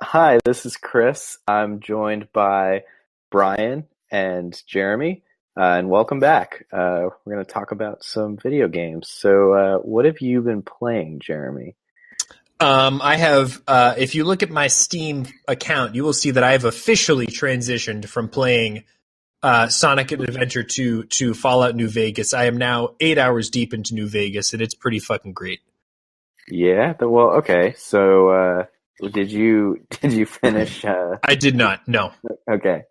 Hi, this is Chris. I'm joined by Brian and Jeremy, and welcome back. We're going to talk about some video games. So, what have you been playing, Jeremy? I have, if you look at my Steam account, you will see that I have officially transitioned from playing Sonic Adventure 2 to Fallout New Vegas. I am now 8 hours deep into New Vegas, and it's pretty fucking great. Yeah, well, okay. So, did you finish? I did not, no. Okay.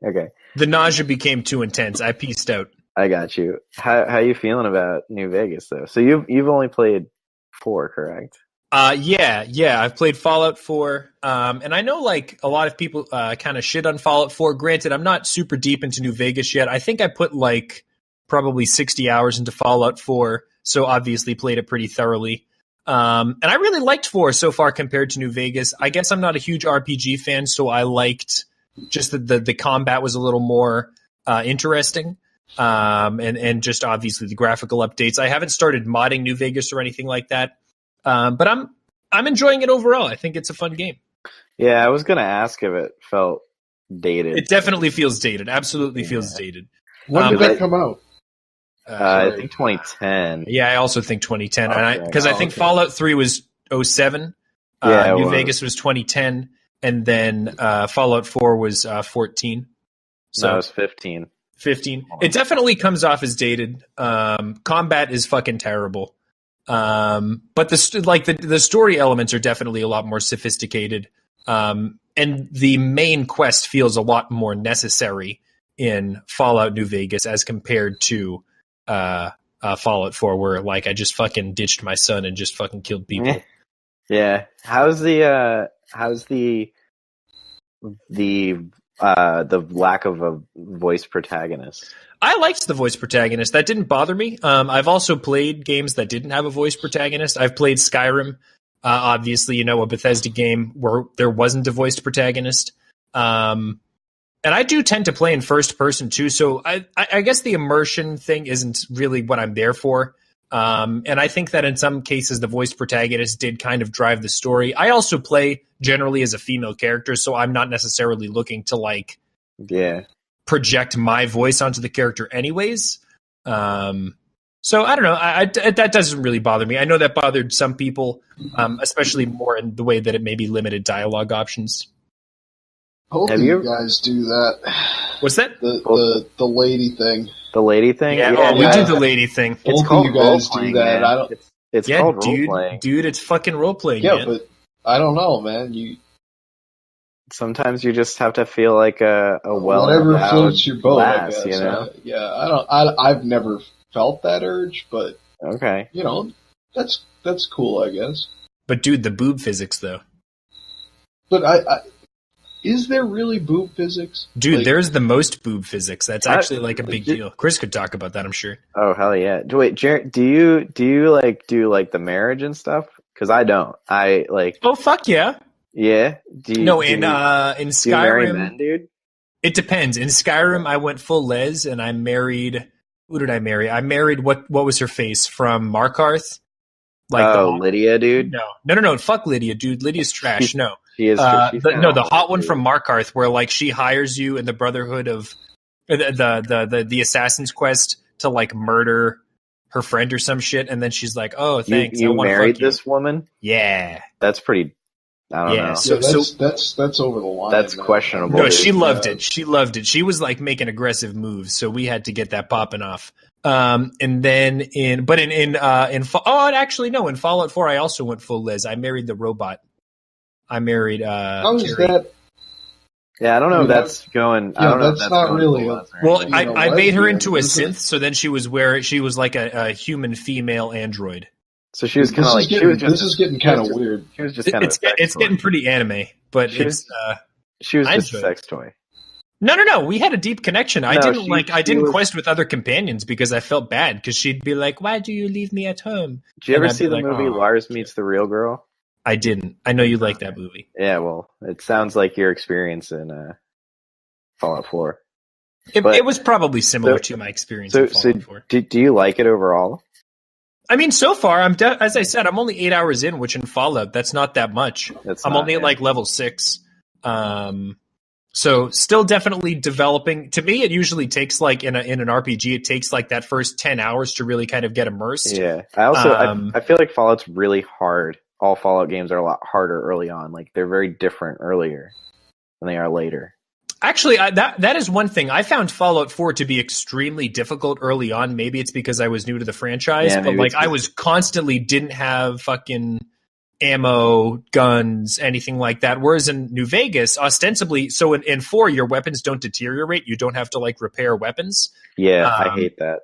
The nausea became too intense. I pieced out. I got you. How you feeling about New Vegas though? So you've only played 4, correct? Yeah. I've played Fallout 4, and I know like a lot of people kind of shit on Fallout 4. Granted, I'm not super deep into New Vegas yet. I think I put like probably 60 hours into Fallout 4, so obviously played it pretty thoroughly. And I really liked 4 so far compared to New Vegas. I guess I'm not a huge RPG fan, so I liked just the combat was a little more interesting. And just obviously the graphical updates. I haven't started modding New Vegas or anything like that. But I'm enjoying it overall. I think it's a fun game. Yeah, I was gonna ask if it felt dated. It definitely feels dated. Absolutely feels dated. When did that come out? I think 2010. Yeah, I also think 2010. Okay. Because I think Fallout 3 was 07. New Vegas was 2010. And then Fallout 4 was 14. So No, it was 15. 15. It definitely comes off as dated. Combat is fucking terrible. But the story elements are definitely a lot more sophisticated. And the main quest feels a lot more necessary in Fallout New Vegas as compared to Fallout 4, where like I just fucking ditched my son and just fucking killed people. Yeah. How's the lack of a voice protagonist? I liked the voice protagonist. That didn't bother me. I've also played games that didn't have a voice protagonist. I've played Skyrim, obviously, a Bethesda game where there wasn't a voiced protagonist. And I do tend to play in first person too, so I guess the immersion thing isn't really what I'm there for. And I think that in some cases the voice protagonist did kind of drive the story. I also play generally as a female character, so I'm not necessarily looking to project my voice onto the character anyways. So I don't know. That doesn't really bother me. I know that bothered some people, especially more in the way that it maybe limited dialogue options. Both of you guys do that. What's that? The lady thing. The lady thing? Yeah, we do the lady thing. Both of you guys do that. I don't. It's called role-playing. Dude, it's fucking role-playing, yeah, man. but I don't know, man. Sometimes you just have to feel like a whatever floats your boat, lass, I guess. I've never felt that urge, but okay. That's cool, I guess. But dude, the boob physics though. But I is there really boob physics? Dude, there's the most boob physics. That's actually like a big deal. Chris could talk about that, I'm sure. Oh hell yeah! Wait, Jared, do you do the marriage and stuff? Because I don't. I like. Oh fuck yeah! Yeah. In Skyrim, do you marry men, dude? It depends. In Skyrim, I went full les, and I married. Who did I marry? I married what was her face from Markarth? Lydia, dude. No. Fuck Lydia, dude. Lydia's trash. No. She is. The hot one from Markarth, where like she hires you in the Brotherhood of the Assassin's Quest to like murder her friend or some shit, and then she's like, "Oh, thanks." You married this woman? Yeah, that's pretty. I don't know. So that's over the line. That's questionable. No, she loved it. She loved it. She was like making aggressive moves, so we had to get that popping off. And then in Fallout 4, I also went full les. I married the robot. I married. How is Jerry. that? Yeah, I don't know if that's going. Yeah, I don't know that's not really. Well, I made her into a synth, so then she was like a human female android. So she was kind of like. This is getting kind of weird. She was just kind of. It's getting pretty anime, but she was just a sex toy. No. We had a deep connection. I didn't quest with other companions because I felt bad because she'd be like, "Why do you leave me at home?" Did you ever see the movie Lars Meets the Real Girl? I didn't. I know you like that movie. Yeah, well, it sounds like your experience in Fallout 4. It was probably similar to my experience in Fallout 4. Do you like it overall? I mean, so far, as I said, I'm only 8 hours in, which in Fallout, that's not that much. I'm only at like level 6. So still definitely developing. To me, it usually takes like in an RPG, it takes like that first 10 hours to really kind of get immersed. Yeah. I feel like Fallout's really hard. All Fallout games are a lot harder early on. Like they're very different earlier than they are later. Actually, that is one thing. I found Fallout 4 to be extremely difficult early on. Maybe it's because I was new to the franchise, but like I was constantly didn't have fucking ammo, guns, anything like that. Whereas in New Vegas, ostensibly, so in 4, your weapons don't deteriorate. You don't have to like repair weapons. Yeah, I hate that.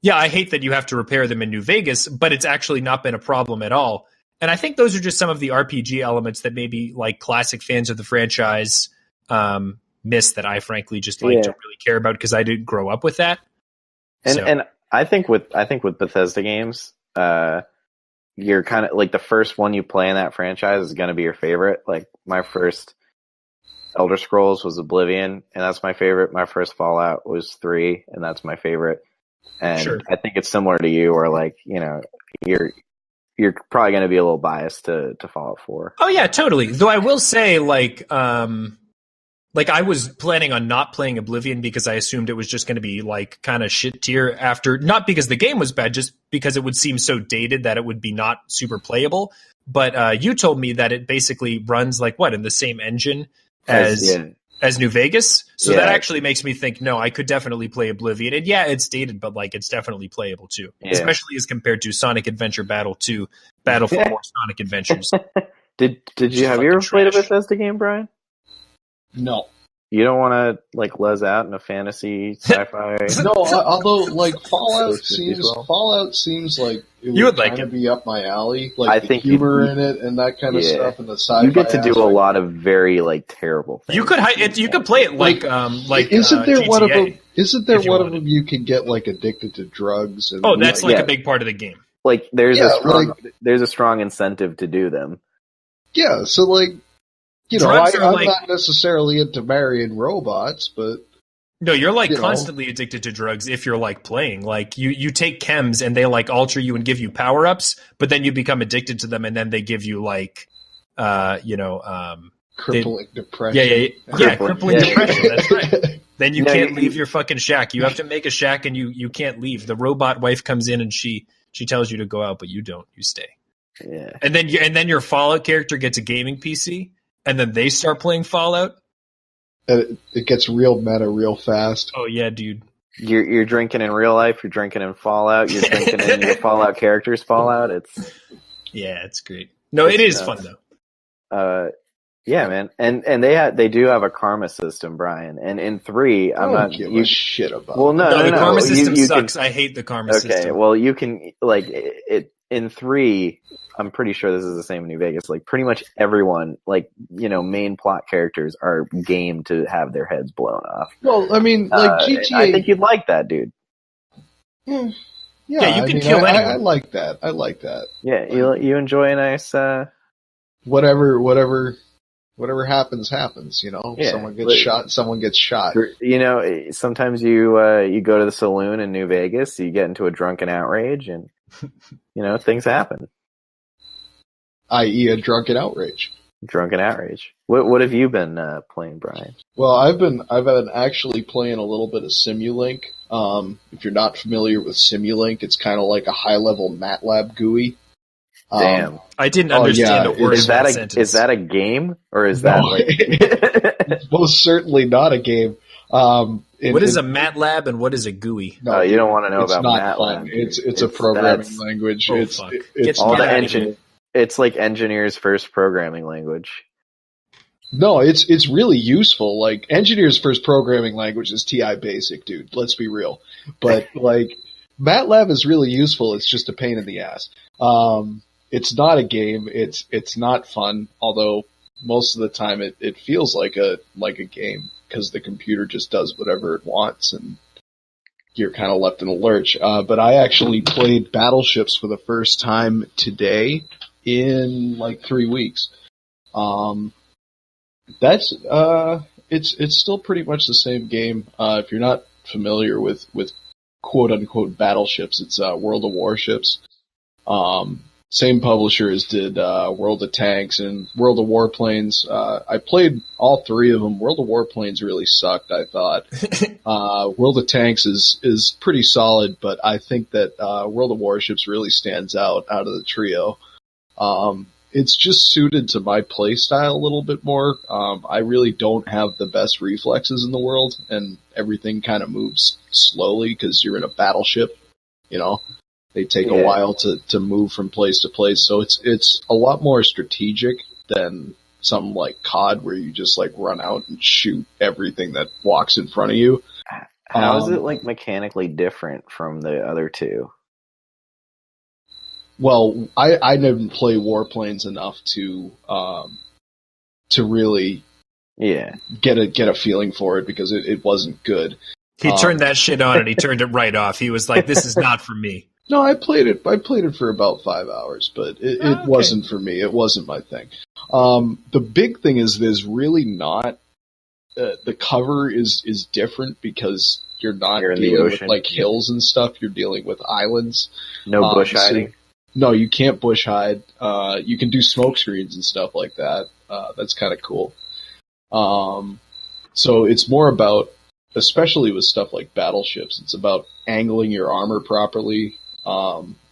Yeah, I hate that you have to repair them in New Vegas, but it's actually not been a problem at all. And I think those are just some of the RPG elements that maybe like classic fans of the franchise miss that I frankly just don't really care about because I didn't grow up with that. And I think with Bethesda games, you're kind of like the first one you play in that franchise is going to be your favorite. Like my first Elder Scrolls was Oblivion, and that's my favorite. My first Fallout was 3, and that's my favorite. And sure. I think it's similar to you, where like you're probably going to be a little biased to Fallout 4. Oh yeah, totally. Though I will say like I was planning on not playing Oblivion because I assumed it was just going to be like kind of shit tier after, not because the game was bad, just because it would seem so dated that it would be not super playable. But you told me that it basically runs like in the same engine as New Vegas. So that actually makes me think, no, I could definitely play Oblivion. And yeah, it's dated, but like it's definitely playable too, especially as compared to Sonic Adventure Battle 2, Battle for More Sonic Adventures. Have you ever played a Bethesda game, Brian? No. You don't want to like les out in a fantasy sci-fi? No, although like Fallout seems like it would kind of be up my alley. Like I think humor in it and that kind of stuff, and the sci-fi. You get to do a lot of very like terrible things. You could play it like isn't there GTA, one of them? Isn't there one of them you can get like addicted to drugs? And that's like a big part of the game. Like there's a strong incentive to do them. Yeah, so like. I'm not necessarily into marrying robots, but... No, you're like constantly addicted to drugs if you're like playing. Like you take chems and they like alter you and give you power-ups, but then you become addicted to them and then they give you like, crippling depression. Yeah, crippling depression, that's right. Then you can't leave your fucking shack. You have to make a shack and you can't leave. The robot wife comes in and she tells you to go out, but you don't. You stay. Yeah. And then your Fallout character gets a gaming PC. And then they start playing Fallout. And it gets real meta real fast. Oh yeah, dude. You're drinking in real life. You're drinking in Fallout. You're drinking in your Fallout characters. Fallout. It's great. No, it is fun though. Yeah, man. And they do have a karma system, Brian. And in 3, I don't give a shit about. Well, no. The karma system sucks. I hate the karma system. Okay, well, you can like it. In 3, I'm pretty sure this is the same in New Vegas. Like pretty much everyone, like main plot characters are game to have their heads blown off. Well, I mean, like GTA. I think you'd like that, dude. Yeah, you can kill anyone. I like that. Yeah, you enjoy a nice. Whatever happens. Yeah, someone gets shot. Someone gets shot. Sometimes you go to the saloon in New Vegas. You get into a drunken outrage and. Things happen. I.e. a drunken outrage. Drunken outrage. What have you been playing, Brian? Well, I've been actually playing a little bit of Simulink. If you're not familiar with Simulink, it's kind of like a high-level MATLAB GUI. Damn. I didn't understand a word of that sentence. Is that a game? Or is that like... It's most certainly not a game. What is a MATLAB and what is a GUI? No, you don't want to know about MATLAB. It's a programming language. It's all the engine. It's like engineers' first programming language. No, it's really useful. Like engineers' first programming language is TI Basic, dude. Let's be real. But like MATLAB is really useful. It's just a pain in the ass. It's not a game. It's not fun. Although most of the time it feels like a game. Because the computer just does whatever it wants, and you're kind of left in a lurch. But I actually played Battleships for the first time today in like 3 weeks. It's still pretty much the same game. If you're not familiar with quote unquote battleships, it's World of Warships. Same publishers did World of Tanks and World of Warplanes. I played all three of them. World of Warplanes really sucked, I thought. World of Tanks is pretty solid, but I think that World of Warships really stands out of the trio. It's just suited to my play style a little bit more. I really don't have the best reflexes in the world, and everything kind of moves slowly because you're in a battleship, you know. They take a while to move from place to place, so it's a lot more strategic than something like COD where you just like run out and shoot everything that walks in front of you. How is it like mechanically different from the other two? Well, I didn't play Warplanes enough to really get a feeling for it because it wasn't good. He turned that shit on and he turned it right off. He was like, "This is not for me." No, I played it for about 5 hours, but it wasn't for me. It wasn't my thing. The big thing is there's really not the cover is different because you're not dealing with like hills and stuff. You're dealing with islands. No bush hiding. No, you can't bush hide. You can do smoke screens and stuff like that. That's kind of cool. So it's more about, especially with stuff like battleships, it's about angling your armor properly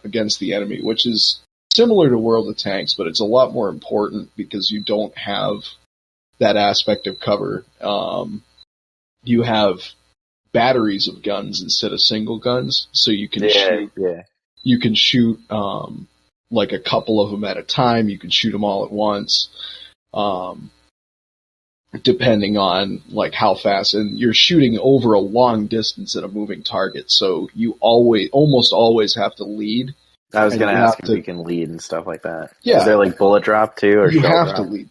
against the enemy, which is similar to World of Tanks, but it's a lot more important because you don't have that aspect of cover. You have batteries of guns instead of single guns, so you can shoot. Yeah. You can shoot like a couple of them at a time. You can shoot them all at once, depending on like how fast. And you're shooting over a long distance at a moving target, so you almost always have to lead. I was going to ask if you can lead and stuff like that. Yeah. Is there like bullet drop too, or you shell have drop? to lead?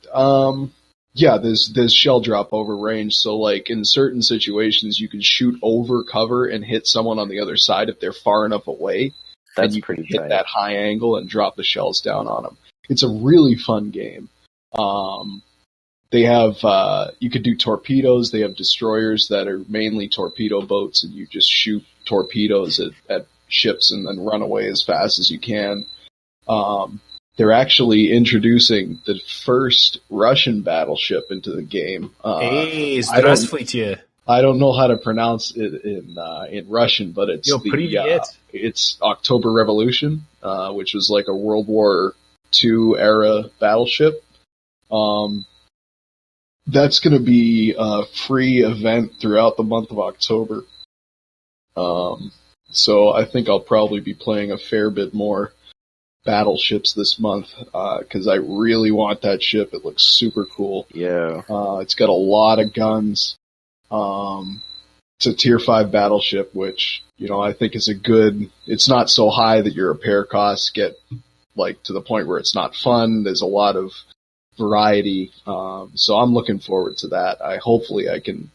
Yeah, there's shell drop over range. So like in certain situations, you can shoot over cover and hit someone on the other side if they're far enough away. That's and you pretty can hit tight. that high angle and drop the shells down on them. It's a really fun game. They have, you could do torpedoes. They have destroyers that are mainly torpedo boats, and you just shoot torpedoes at ships and then run away as fast as you can. They're actually introducing the first Russian battleship into the game. Hey, здравствуйте. I don't know how to pronounce it in Russian, but it's it's October Revolution, which was like a World War II era battleship. That's going to be a free event throughout the month of October. So I think I'll probably be playing a fair bit more battleships this month, because I really want that ship. It looks super cool. Yeah. It's got a lot of guns. It's a tier 5 battleship, which, you know, I think is it's not so high that your repair costs get like to the point where it's not fun. There's a lot of variety. So I'm looking forward to that. Hopefully I can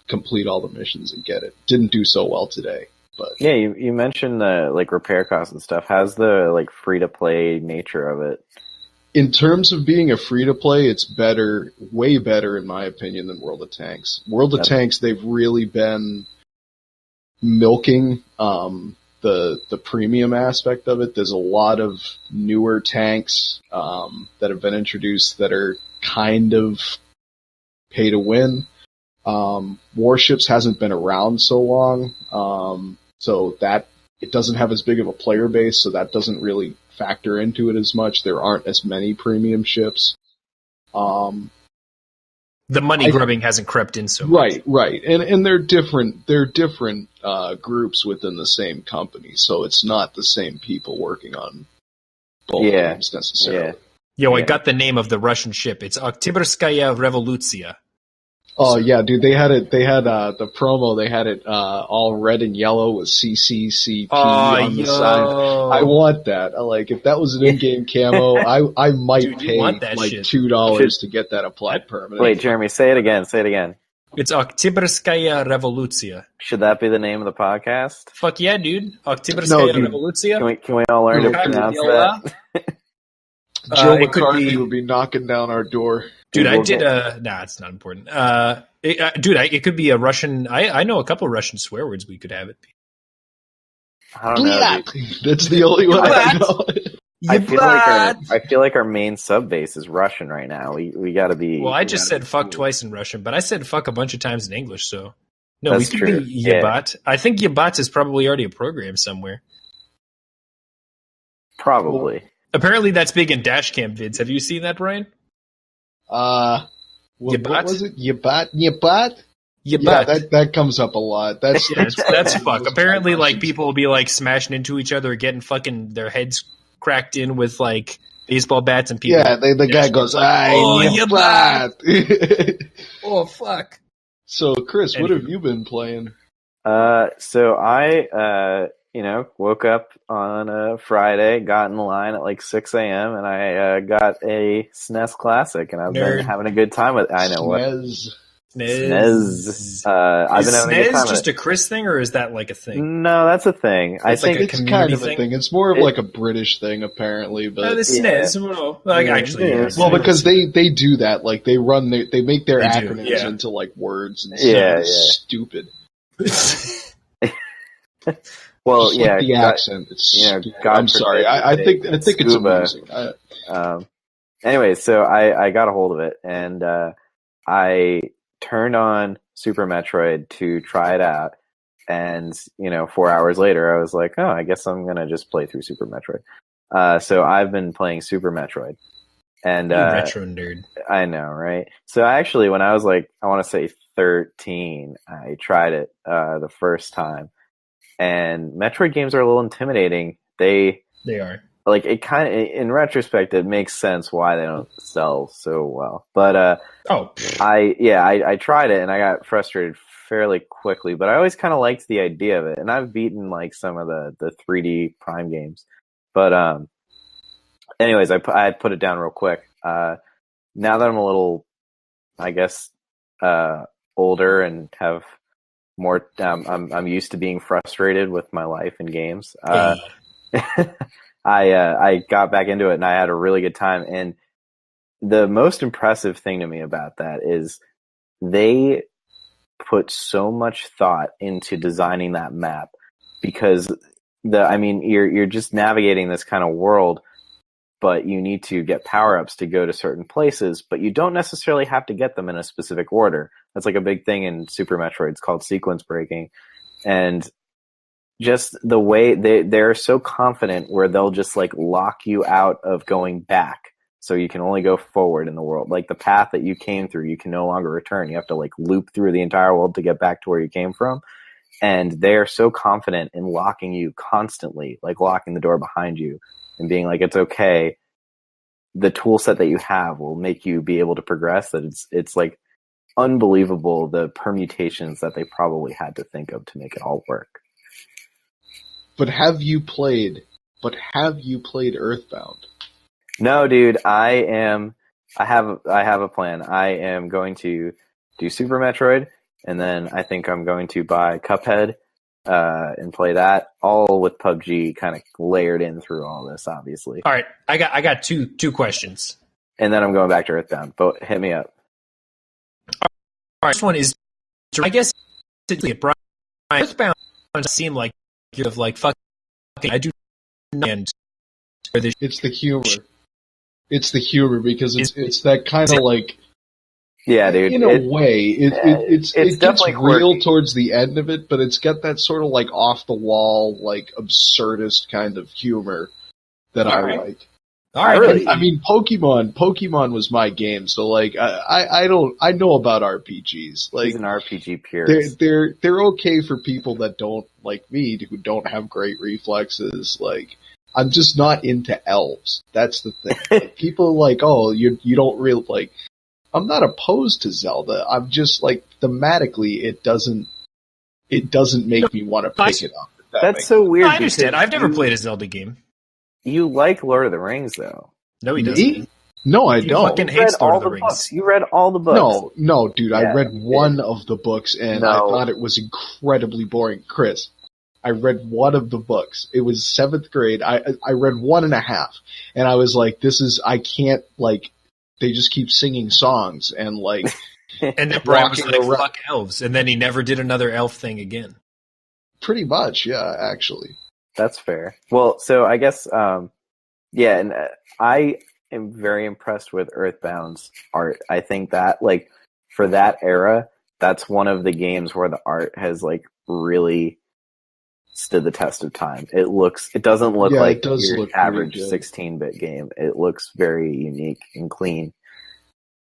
complete all the missions and get it. Didn't do so well today, but yeah, you mentioned the like repair costs and stuff. How's the like free to play nature of it? in terms of being a free-to-play, it's better, way better in my opinion than World of Tanks. World of Tanks, they've really been milking the premium aspect of it. There's a lot of newer tanks that have been introduced that are kind of pay to win. Warships hasn't been around so long, so that it doesn't have as big of a player base, so that doesn't really factor into it as much. There aren't as many premium ships. The money grubbing hasn't crept in so much. Right. And they're different groups within the same company, so it's not the same people working on both games necessarily. I got the name of the Russian ship. It's Oktyabrskaya Revolutsiya. Oh yeah, dude, they had the promo, they had it all red and yellow with CCCP on the side. I want that. If that was an in-game camo, I might pay like $2 to get that applied permanently. Wait, Jeremy, say it again. It's Oktyabrskaya Revolutsiya. Should that be the name of the podcast? Fuck yeah, dude. Oktyabrskaya Revolutsiya. Can we all learn to pronounce that? Joe McCarthy will be knocking down our door. Dude, I did it's not important. It could be a Russian. I know a couple of Russian swear words we could have it be. I don't know. That's the only one I know. I feel like our main sub base is Russian right now. We got to be. Well, I just said fuck twice in Russian, but I said fuck a bunch of times in English. So no, That's we could true. be Yabat. I think Yabat is probably already a program somewhere. Probably. Apparently, that's big in Dashcam vids. Have you seen that, Brian? What was it? Yabat? Yabat. Yeah, that comes up a lot. That's fuck. Apparently, like people will be like smashing into each other, getting fucking their heads cracked in with like baseball bats, and people. Yeah, the guy goes, Yabat. Oh fuck. So, Chris, what have you been playing? So I woke up on a Friday, got in line at like 6 a.m. and I got a SNES Classic, and I've been having a good time with it. I know SNES. SNES. I've been having a good time. SNES just a Chris thing, or is that like a thing? No, that's a thing. I think it's kind of a thing. It's more of like a British thing, apparently. But the SNES, well, because they do that. Like they make their acronyms into like words and stuff. It's stupid. Well, just like the accent. It's I'm sorry. I think it's amazing. Anyway, so I got a hold of it, and I turned on Super Metroid to try it out, and 4 hours later I was like, oh, I guess I'm gonna just play through Super Metroid. So I've been playing Super Metroid, and retro nerd. I know, right? So actually, when I was like, I want to say 13, I tried it the first time, and Metroid games are a little intimidating. They are. Like, it kind of, in retrospect, it makes sense why they don't sell so well. But I tried it and I got frustrated fairly quickly. But I always kind of liked the idea of it, and I've beaten like some of the 3D Prime games. But anyways, I put it down real quick. Now that I'm a little, I guess, older and have more, I'm used to being frustrated with my life and games. I got back into it and I had a really good time. And the most impressive thing to me about that is they put so much thought into designing that map, because you're just navigating this kind of world, but you need to get power-ups to go to certain places, but you don't necessarily have to get them in a specific order. That's like a big thing in Super Metroid. It's called sequence breaking. And just the way they're so confident where they'll just like lock you out of going back, so you can only go forward in the world. Like the path that you came through, you can no longer return. You have to like loop through the entire world to get back to where you came from. And they're so confident in locking you constantly, like locking the door behind you and being like, it's okay. The tool set that you have will make you be able to progress. That it's like unbelievable, the permutations that they probably had to think of to make it all work. But have you played Earthbound? No, dude, I have a plan. I am going to do Super Metroid, and then I think I'm going to buy Cuphead and play that, all with PUBG kind of layered in through all this, obviously. All right, I got two questions. And then I'm going back to Earthbound. But hit me up. All right, this one is, I guess, Brian, Earthbound seem like you're like fucking. I do, and it's the humor. It's the humor, because it's that kind of like, yeah, dude. In a way, it gets definitely real quirky towards the end of it, but it's got that sort of like off the wall, like absurdist kind of humor that I like. All right, I mean, Pokemon was my game, so like I know about RPGs. Like, he's an RPG purist. They're okay for people that don't, like me, who don't have great reflexes. Like, I'm just not into elves. That's the thing. Like, people are like, oh, you don't really like. I'm not opposed to Zelda. I'm just like, thematically, it doesn't make me want to pick it up. That's so weird. I understand. I've never played a Zelda game. You like Lord of the Rings, though. No, he doesn't. No, I don't. Fucking hates Lord of the Rings. You read all the books. No, dude. Yeah, I read one of the books, and I thought it was incredibly boring. Chris, I read one of the books. It was 7th grade. I read 1.5, and I was like, I can't, like, they just keep singing songs, and like, and then Brian was like, fuck elves, and then he never did another elf thing again. Pretty much, yeah, actually. That's fair. Well, so I guess Yeah, and I am very impressed with Earthbound's art. I think that, like, for that era, that's one of the games where the art has, like, really stood the test of time. It doesn't look like it does your look average pretty good. 16-bit game. It looks very unique and clean.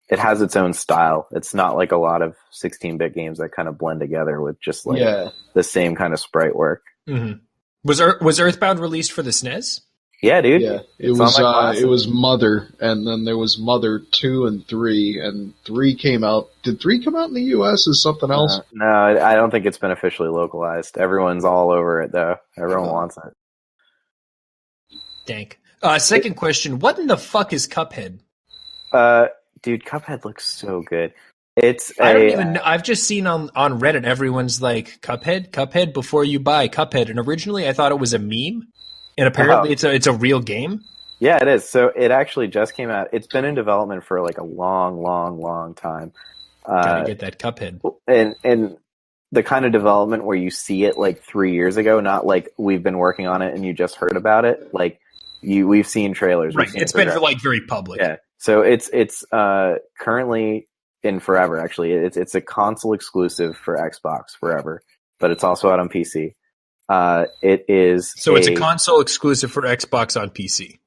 It has its own style. It's not like a lot of 16-bit games that kind of blend together with just, like, the same kind of sprite work. Mm-hmm. Was Earthbound released for the SNES? Yeah, dude. Yeah, it was Mother, and then there was Mother 2 and 3, and 3 came out. Did 3 come out in the US as something else? No, I don't think it's been officially localized. Everyone's all over it, though. Everyone wants it. Dank. Second question, what in the fuck is Cuphead? Dude, Cuphead looks so good. I don't even know. I've just seen on Reddit, everyone's like, Cuphead before you buy Cuphead. And originally I thought it was a meme. And apparently it's a real game? Yeah, it is. So it actually just came out. It's been in development for like a long, long, long time. Gotta get that Cuphead. And the kind of development where you see it like 3 years ago, not like we've been working on it and you just heard about it. Like we've seen trailers. Right. It's been like very public. Yeah. So it's currently in forever. Actually, it's a console exclusive for Xbox forever, but it's also out on PC. It is. So it's a console exclusive for Xbox on PC.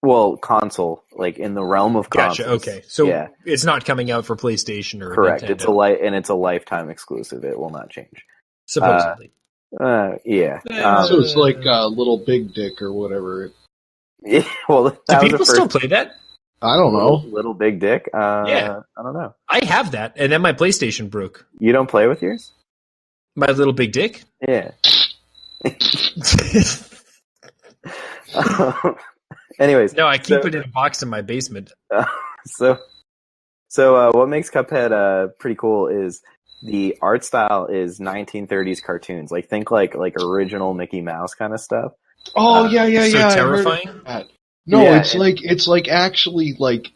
Well, console, like in the realm of consoles. Gotcha. Okay. So it's not coming out for PlayStation or correct. Nintendo. It's a lifetime exclusive. It will not change. Supposedly. Yeah. So it's like Little Big Dick or whatever. Yeah, well, do people still play that? I don't know. Little Big Dick. Yeah. I don't know. I have that, and then my PlayStation broke. You don't play with yours? My Little Big Dick? Yeah. Anyways. No, I keep it in a box in my basement. So what makes Cuphead pretty cool is the art style is 1930s cartoons. Like think like original Mickey Mouse kind of stuff. Oh yeah. So terrifying. No, it's like actually like,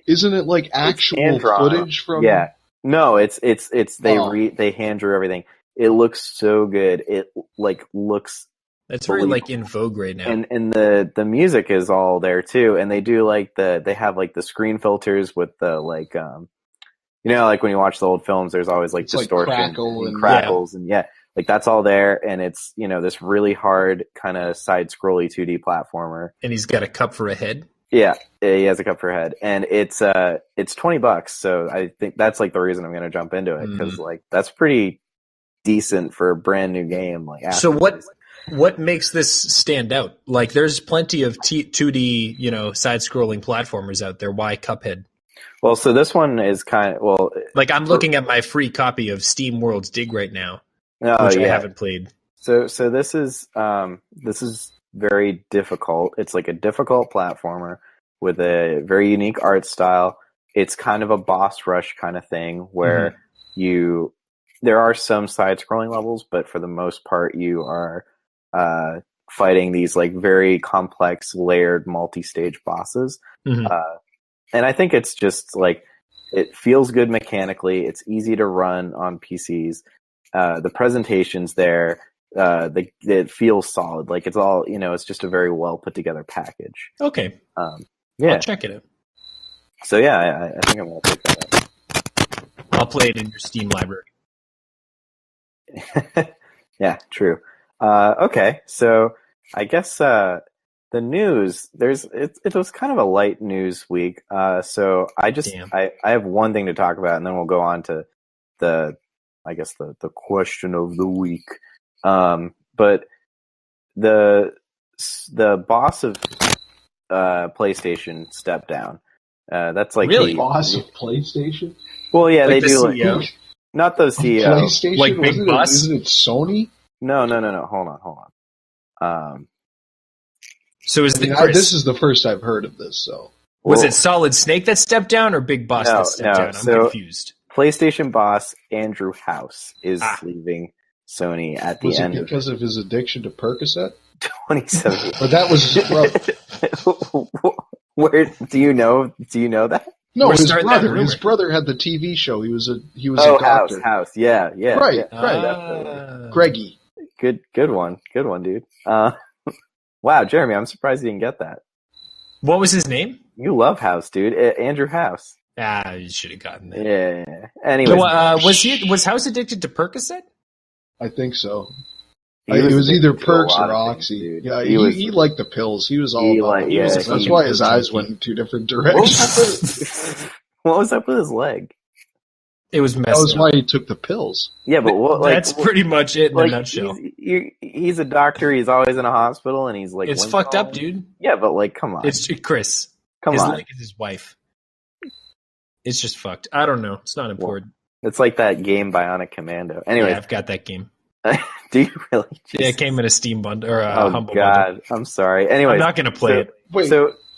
isn't it like actual footage from? Yeah. No, it's they hand drew everything. It looks so good. It like looks. That's very like in vogue right now. And the music is all there too. And they do like they have like the screen filters with the like like when you watch the old films, there's always like distortion and crackles and like that's all there. And it's this really hard kind of side scrolly 2D platformer. And he's got a cup for a head. Yeah, he has a cup for a head, and it's $20. So I think that's like the reason I'm going to jump into it because like that's pretty decent for a brand new game. Like so what makes this stand out? Like, there's plenty of 2D, side-scrolling platformers out there. Why Cuphead? Well, so this one is kind of like I'm looking at my free copy of Steam World's Dig right now, which I haven't played. So this is very difficult. It's like a difficult platformer with a very unique art style. It's kind of a boss rush kind of thing where there are some side-scrolling levels, but for the most part, you are fighting these like very complex, layered, multi-stage bosses. And I think it's just like it feels good mechanically. It's easy to run on PCs. The presentation's there. It feels solid. Like it's all it's just a very well put together package. Okay. I'll check it out. So I think I'm gonna pick that up. I'll play it in your Steam library. Yeah, true. Okay, so I guess the news it was kind of a light news week. So I have one thing to talk about, and then we'll go on to the question of the week. But the boss of PlayStation stepped down. That's like really the boss of PlayStation. Well, yeah, like they do. CEO? Like, not the CEO. PlayStation, like big boss. Isn't it Sony? No. Hold on. So is this is the first I've heard of this. So was it Solid Snake that stepped down, or Big Boss that stepped down? I'm confused. PlayStation boss Andrew House is leaving Sony at the end. Was it because of his addiction to Percocet? 2017. But that was his brother. Where do you know that? No, his brother. His brother had the TV show. He was a doctor. House. Yeah. Right. Greggy. Good one, dude. Wow, Jeremy, I'm surprised you didn't get that. What was his name? You love House, dude. Andrew House. You should have gotten that. Yeah. Anyways, was House addicted to Percocet? I think so. He It was either addicted to a Perks lot or of things, Oxy. dude. Yeah, He was- he liked the pills. He was all he about like- it. yeah, was a That's fucking why his pill eyes junkie. went in two different What was directions. up with, what was up with his leg? It was That messed was up. why he took the pills. Yeah, but what? Like, That's pretty much it in a nutshell. He's a doctor. He's always in a hospital, and he's like, It's limp fucked up, all- dude. Yeah, but like, come on, It's Chris. come his on. leg is his wife. It's just fucked. I don't know. It's not important. It's like that game Bionic Commando. Anyway, Yeah, I've got that game. do you really? Yeah, it Jesus. came in a Steam bundle or a Oh Humble God, bundle. I'm sorry. Anyway, I'm not going to play it. Wait,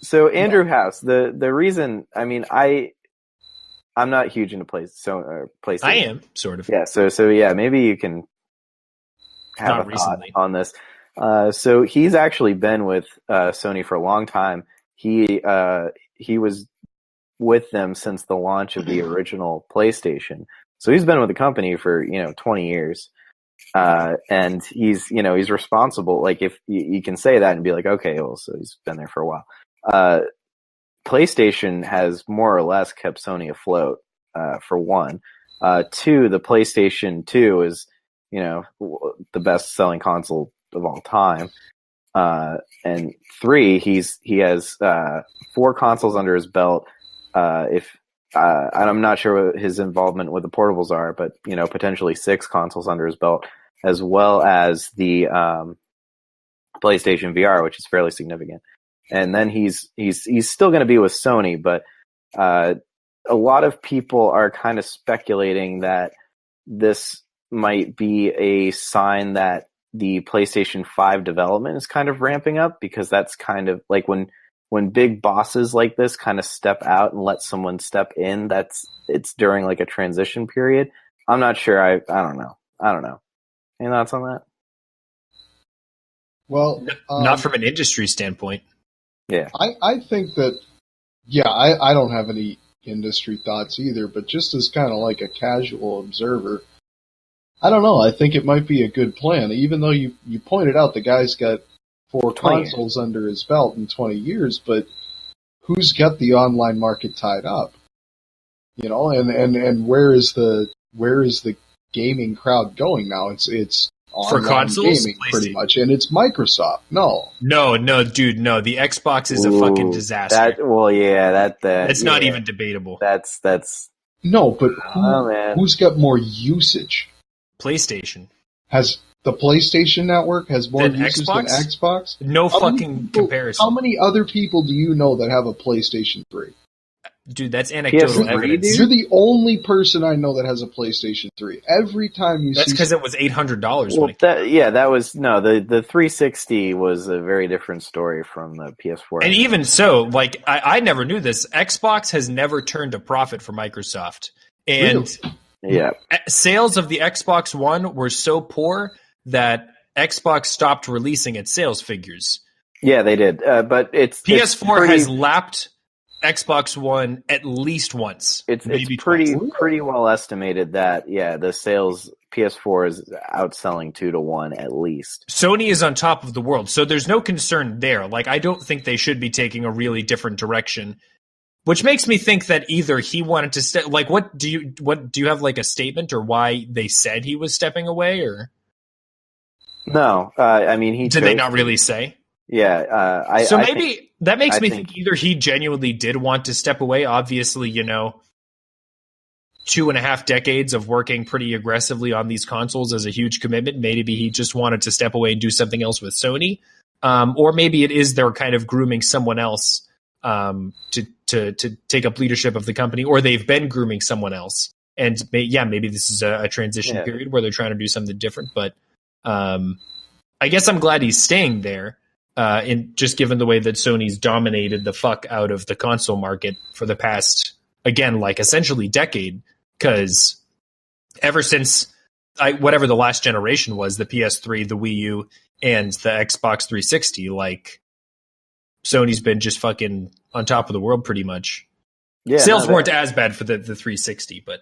So Andrew House, the reason, I mean, I'm not huge into PlayStation. I am, sort of. Yeah, so yeah, maybe you can have Not a thought recently. on this. So he's actually been with Sony for a long time. He was with them since the launch of the original PlayStation. So he's been with the company for 20 years. And he's responsible. Like, if you can say that and be like, okay, well, so he's been there for a while. PlayStation has more or less kept Sony afloat, for one. Two, the PlayStation 2 is, the best selling console of all time. And three, he has 4 consoles under his belt. I'm not sure what his involvement with the portables are, but potentially 6 consoles under his belt, as well as the PlayStation VR, which is fairly significant. And then he's still going to be with Sony, but a lot of people are kind of speculating that this might be a sign that the PlayStation 5 development is kind of ramping up, because that's kind of like when big bosses like this kind of step out and let someone step in, it's during like a transition period. I'm not sure. I don't know. Any thoughts on that? well, Not from an industry standpoint. Yeah. I think that, I don't have any industry thoughts either, but just as kind of like a casual observer, I don't know. I think it might be a good plan, even though you pointed out the guy's got 4 consoles under his belt in 20 years, but who's got the online market tied up? And where is the gaming crowd going now? It's For online consoles, gaming pretty much, and it's Microsoft. No, dude, no. The Xbox is a fucking disaster. That's Not even debatable. That's no, but oh man. who's got more usage? PlayStation. Has the PlayStation Network has more Than usage Xbox? than Xbox? No How many fucking people- comparison. How many other people do you know that have a PlayStation 3? Dude, that's anecdotal PS3, evidence. dude? You're the only person I know that has a PlayStation 3. Every time you That's see because it was $800. Well, when it that was the 360 was a very different story from the PS4. And even so, like, I never knew this. Xbox has never turned a profit for Microsoft. And yeah, sales of the Xbox One were so poor that Xbox stopped releasing its sales figures. yeah, they did. But PS4 has lapped Xbox One at least once. It's maybe pretty twice. pretty well estimated that the sales PS4 is outselling 2-1 at least. Sony is on top of the world, so there's no concern there. Like, I don't think they should be taking a really different direction, which makes me think that either he wanted to like, what do you have like a statement or why they said he was stepping away, or No, I mean he did they chose not to. really say? Yeah, So I maybe think, that makes I me think- think either he genuinely did want to step away. Obviously, 2.5 decades of working pretty aggressively on these consoles is a huge commitment. Maybe he just wanted to step away and do something else with Sony. Or maybe it is they're kind of grooming someone else to take up leadership of the company, or they've been grooming someone else. And maybe this is a transition period where they're trying to do something different. But I guess I'm glad he's staying there. Just given the way that Sony's dominated the fuck out of the console market for the past, again, like essentially decade, because ever since whatever the last generation was, the PS3, the Wii U, and the Xbox 360, like Sony's been just fucking on top of the world pretty much. yeah, Sales no, weren't as bad for the 360, but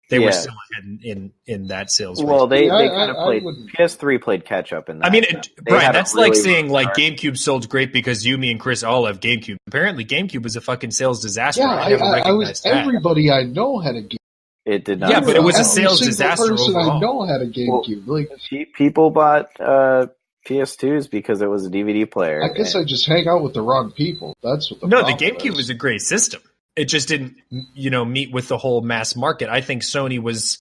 They were Yeah. still ahead in that sales rate. Well, they Yeah, kind of I played. wouldn't- PS3 played catch up in that. I mean, They Brian, had a that's like really saying like rough GameCube sold great because you, me, and Chris all have GameCube. Apparently, GameCube was a fucking sales disaster. Yeah, I never I was. recognized that. Everybody I know had a GameCube. It did not. Yeah, but it was a Every sales single disaster person overall. I know had a GameCube. Like, People bought PS2s because it was a DVD player. I guess I just hang out with the wrong people. That's what the No, the problem GameCube is. was a great system. It just didn't, meet with the whole mass market. I think Sony was.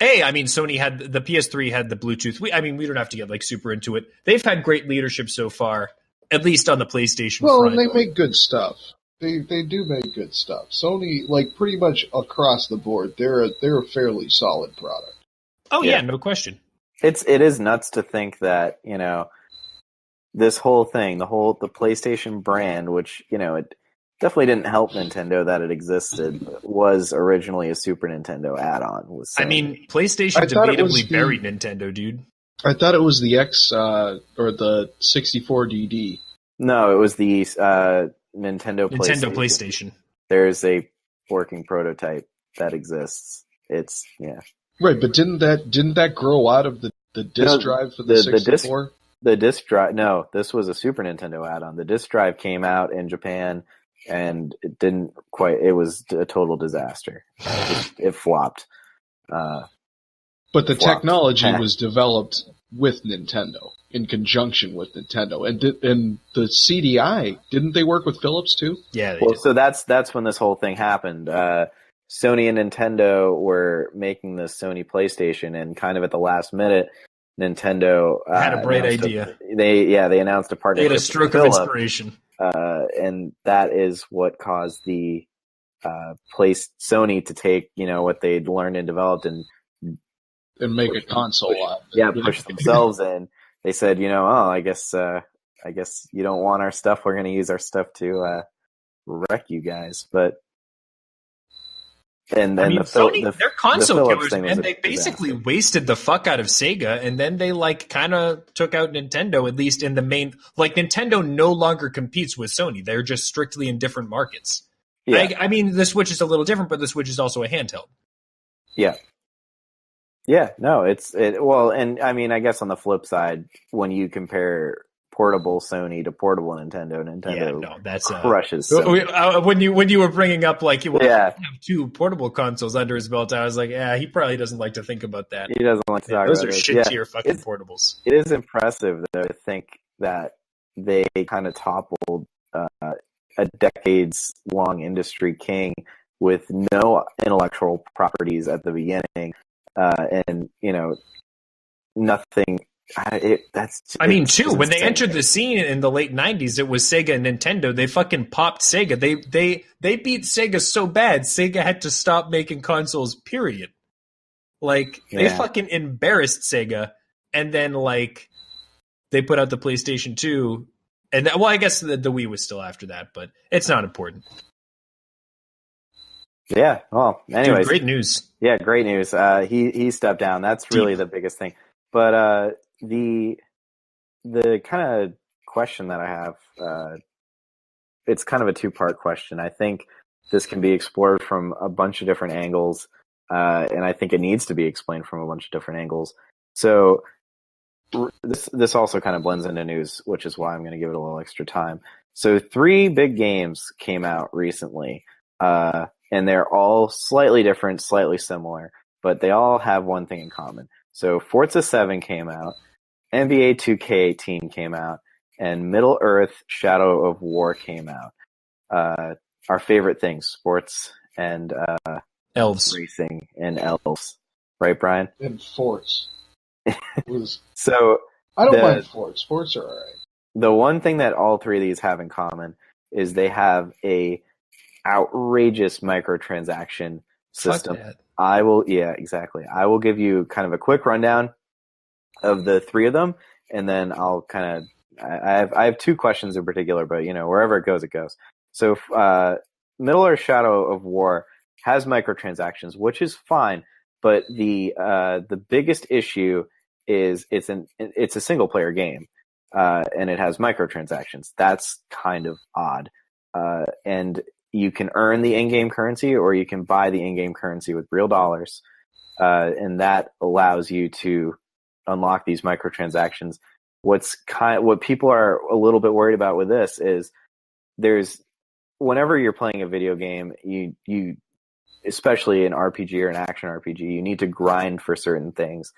Sony had the PS3 had the Bluetooth. We don't have to get like super into it. They've had great leadership so far, at least on the PlayStation Well, front. and they make good stuff. They do make good stuff. Sony, like pretty much across the board, they're a fairly solid product. Oh yeah, no question. It is nuts to think that this whole thing, the PlayStation brand, which it definitely didn't help Nintendo that it existed, was originally a Super Nintendo add-on. PlayStation I thought it was debatably buried Nintendo, dude. I thought it was the X or the 64DD. No, it was the Nintendo PlayStation. There's a working prototype that exists. It's Right, but didn't that grow out of the disk drive for the 64? The disc drive. No, this was a Super Nintendo add-on. The disc drive came out in Japan, and it didn't quite. It was a total disaster. It flopped. But the technology was developed with Nintendo, in conjunction with Nintendo, and the CDI, didn't they work with Philips too? Yeah. Well, so that's when this whole thing happened. Sony and Nintendo were making this Sony PlayStation, and kind of at the last minute, Nintendo had a bright idea. They announced a partnership. They had a stroke of inspiration, and that is what caused the Sony to take what they'd learned and developed and make a console out of it. Yeah, push themselves in. They said, I guess you don't want our stuff. We're going to use our stuff to wreck you guys. But and then Sony, they're console killers, and they basically wasted the fuck out of Sega, and then they kind of took out Nintendo, at least in the main. Like, Nintendo no longer competes with Sony; they're just strictly in different markets. Yeah. The Switch is a little different, but the Switch is also a handheld. Yeah. Yeah, no, well, and I guess on the flip side, when you compare portable Sony to portable Nintendo that's crushes Sony. When you were bringing up you have two portable consoles under his belt, I was like, yeah, he probably doesn't like to think about that. He doesn't like to talk those about are it. shit tier fucking portables. It is impressive though to think that they kind of toppled a decades long industry king with no intellectual properties at the beginning. And nothing. When they entered the scene in the late '90s, it was Sega and Nintendo. They fucking popped Sega. They beat Sega so bad, Sega had to stop making consoles. Period. They fucking embarrassed Sega, and then they put out the PlayStation 2, and I guess the Wii was still after that, but it's not important. Yeah. Well, anyways, dude, great news. Yeah, great news. He stepped down. That's really the biggest thing. But the kind of question that I have, it's kind of a two-part question. I think this can be explored from a bunch of different angles, and I think it needs to be explained from a bunch of different angles. So this also kind of blends into news, which is why I'm going to give it a little extra time. So 3 big games came out recently. And they're all slightly different, slightly similar, but they all have one thing in common. So Forza 7 came out, NBA 2K18 came out, and Middle-earth: Shadow of War came out. Our favorite things, sports and elves, racing and elves. Right, Brian? And forts. So I don't mind forts. Forts are alright. The one thing that all 3 of these have in common is they have a outrageous microtransaction system. Exactly. I will give you kind of a quick rundown of the 3 of them, and then I'll kind of I have 2 questions in particular, but wherever it goes, it goes. So Middle-earth: Shadow of War has microtransactions, which is fine, but the biggest issue is it's a single player game, and it has microtransactions. That's kind of odd, and you can earn the in-game currency, or you can buy the in-game currency with real dollars, and that allows you to unlock these microtransactions. What people are a little bit worried about with this is whenever you're playing a video game, you especially an RPG or an action RPG, you need to grind for certain things.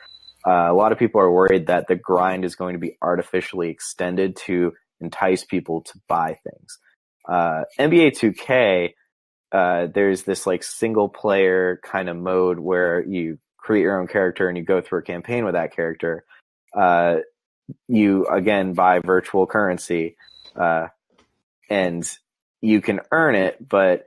A lot of people are worried that the grind is going to be artificially extended to entice people to buy things. NBA 2K, there's this like single player kind of mode where you create your own character and you go through a campaign with that character. You again buy virtual currency, and you can earn it, but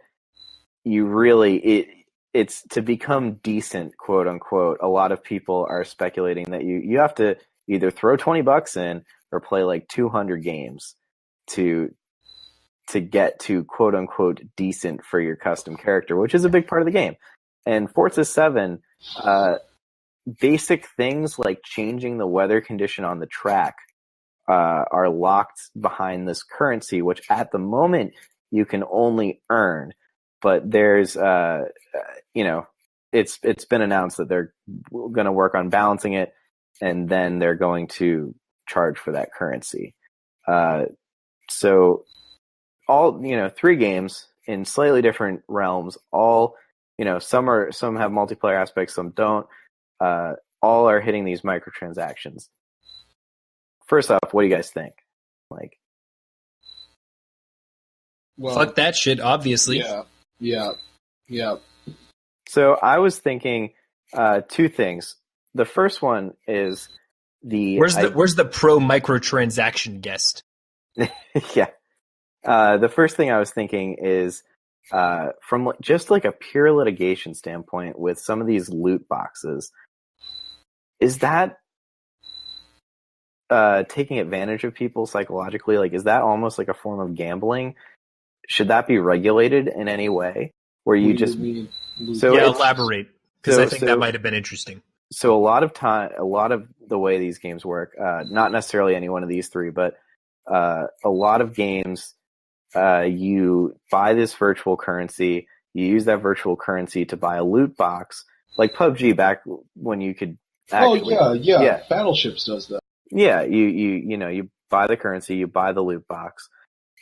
it's to become decent, quote unquote. A lot of people are speculating that you have to either throw $20 in or play like 200 games to get to quote unquote decent for your custom character, which is a big part of the game. And Forza 7, basic things like changing the weather condition on the track are locked behind this currency, which at the moment you can only earn. But there's, it's been announced that they're going to work on balancing it, and then they're going to charge for that currency. So all, 3 games in slightly different realms, all, some have multiplayer aspects, some don't, all are hitting these microtransactions. First off, what do you guys think? Well, fuck that shit, obviously. Yeah. So I was thinking 2 things. The first one is where's the pro microtransaction guest? Yeah. The first thing I was thinking is from just like a pure litigation standpoint with some of these loot boxes, is that taking advantage of people psychologically? Like, is that almost like a form of gambling? Should that be regulated in any way? Where you just elaborate, because I think that might have been interesting. So a lot of the way these games work, not necessarily any one of these 3, but a lot of games, you buy this virtual currency, you use that virtual currency to buy a loot box, like PUBG back when you could actually... Oh, yeah. Battleships does that. Yeah, you buy the currency, you buy the loot box,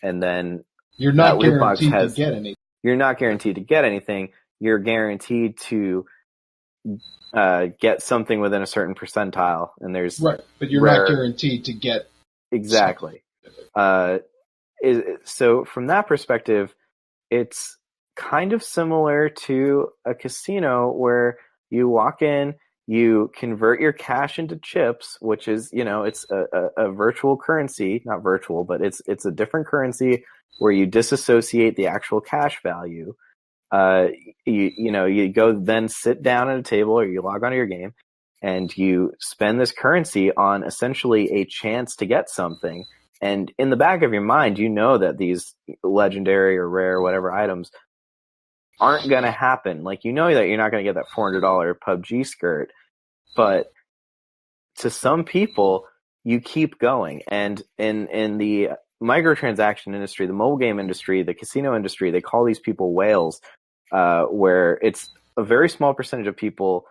and then you're not guaranteed to get anything. You're not guaranteed to get anything. You're guaranteed to get something within a certain percentile, and there's right, but you're not guaranteed to get exactly. So from that perspective, it's kind of similar to a casino where you walk in, you convert your cash into chips, which is, it's a virtual currency, not virtual, but it's a different currency where you disassociate the actual cash value. You go then sit down at a table, or you log onto your game, and you spend this currency on essentially a chance to get something. And in the back of your mind, you know that these legendary or rare, whatever items aren't going to happen. Like, that you're not going to get that $400 PUBG skirt, but to some people, you keep going. And in the microtransaction industry, the mobile game industry, the casino industry, they call these people whales, where it's a very small percentage of people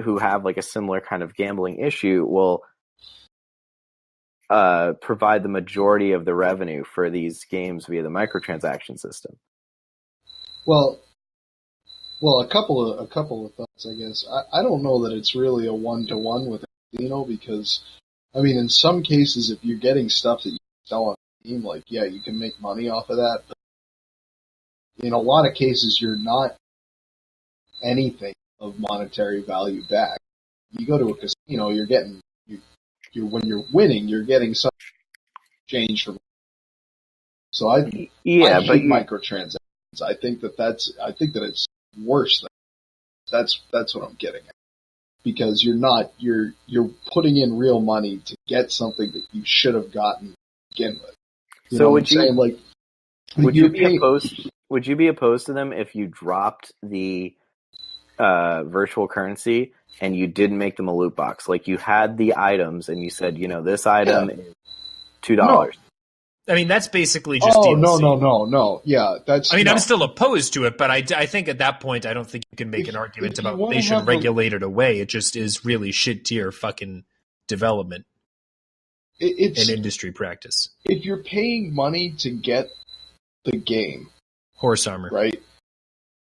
who have like a similar kind of gambling issue will provide the majority of the revenue for these games via the microtransaction system. Well, a couple of thoughts, I guess. I don't know that it's really a 1-to-1 with a casino, because, in some cases, if you're getting stuff that you sell on Steam, you can make money off of that. But in a lot of cases, you're not anything of monetary value back. You go to a casino, you're getting, when you're winning, you're getting some exchange for. So I hate microtransactions. I think that it's worse. That's what I'm getting at. Because you're putting in real money to get something that you should have gotten to begin with. Would you be opposed to them if you dropped the virtual currency and you didn't make them a loot box? Like, you had the items and you said, this item is $2. I mean, that's basically just Oh, DLC. no. Yeah, that's. I mean, no. I'm still opposed to it, but I think at that point, I don't think you can make an argument about they should regulate it away. It just is really shit tier fucking development It's and industry practice. If you're paying money to get the game, Horse armor, right?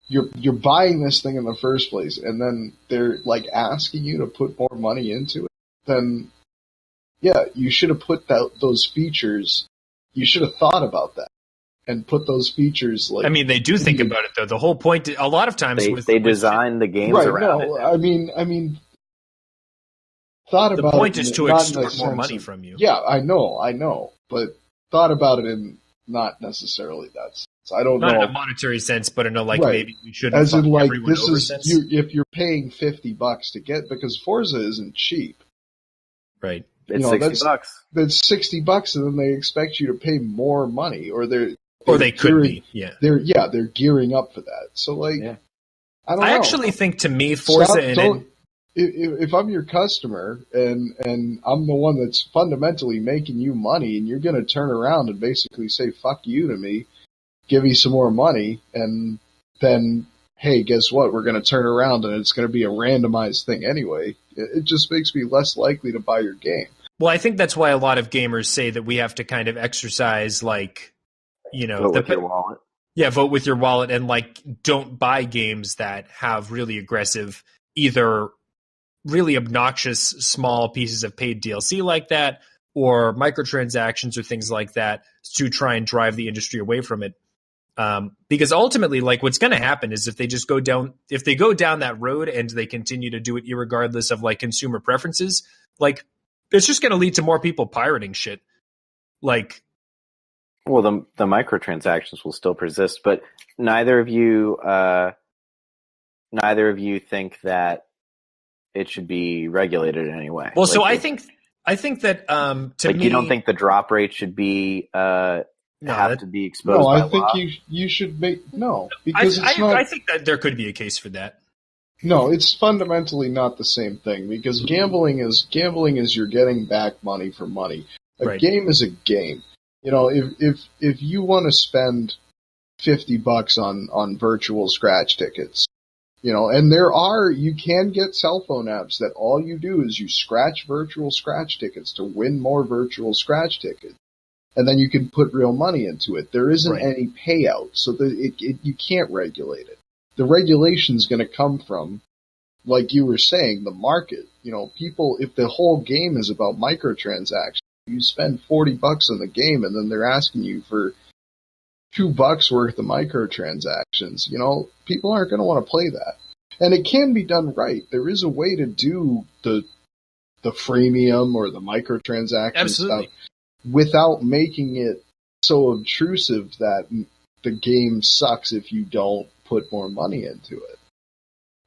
You're buying this thing in the first place, and then they're like asking you to put more money into it. Then, yeah, you should have put those features. You should have thought about that and put those features. Like, I mean, they do think about it though. The whole point, a lot of times, they design the games around it. I mean, thought about the point it is to extort more money from you. Yeah, I know, but thought about it in not necessarily that sense. I don't know. Not in a monetary sense, but in a maybe we shouldn't. As in, like, this is sense. if you're paying $50 to get, because Forza isn't cheap. Right. It's $60. That's $60, and then they expect you to pay more money, or they could be. Yeah. They're gearing up for that. So I don't know. I actually think, to me, Forza if I'm your customer and I'm the one that's fundamentally making you money, and you're going to turn around and basically say "fuck you" to me, give me some more money, and then, hey, guess what? We're going to turn around and it's going to be a randomized thing anyway. It just makes me less likely to buy your game. Well, I think that's why a lot of gamers say that we have to kind of exercise, vote with your wallet. Yeah, vote with your wallet, and don't buy games that have really aggressive, either really obnoxious small pieces of paid DLC like that, or microtransactions or things like that, to try and drive the industry away from it. Because ultimately, what's going to happen is if they go down that road and they continue to do it irregardless of consumer preferences, it's just going to lead to more people pirating shit. Well, the microtransactions will still persist, but neither of you think that it should be regulated in any way. Well, so I think that to me, you don't think the drop rate should be to be exposed. No, I think you should make because I think that there could be a case for that. No, it's fundamentally not the same thing, because gambling is you're getting back money for money. A game is a game. If you want to spend $50 on virtual scratch tickets, and you can get cell phone apps that all you do is you scratch virtual scratch tickets to win more virtual scratch tickets. And then you can put real money into it. There isn't any payout, so you can't regulate it. The regulation's going to come from, like you were saying, the market. People, if the whole game is about microtransactions, you spend $40 on the game, and then they're asking you for $2 worth of microtransactions. People aren't going to want to play that. And it can be done right. There is a way to do the freemium or the microtransaction stuff without making it so obtrusive that the game sucks if you don't put more money into it.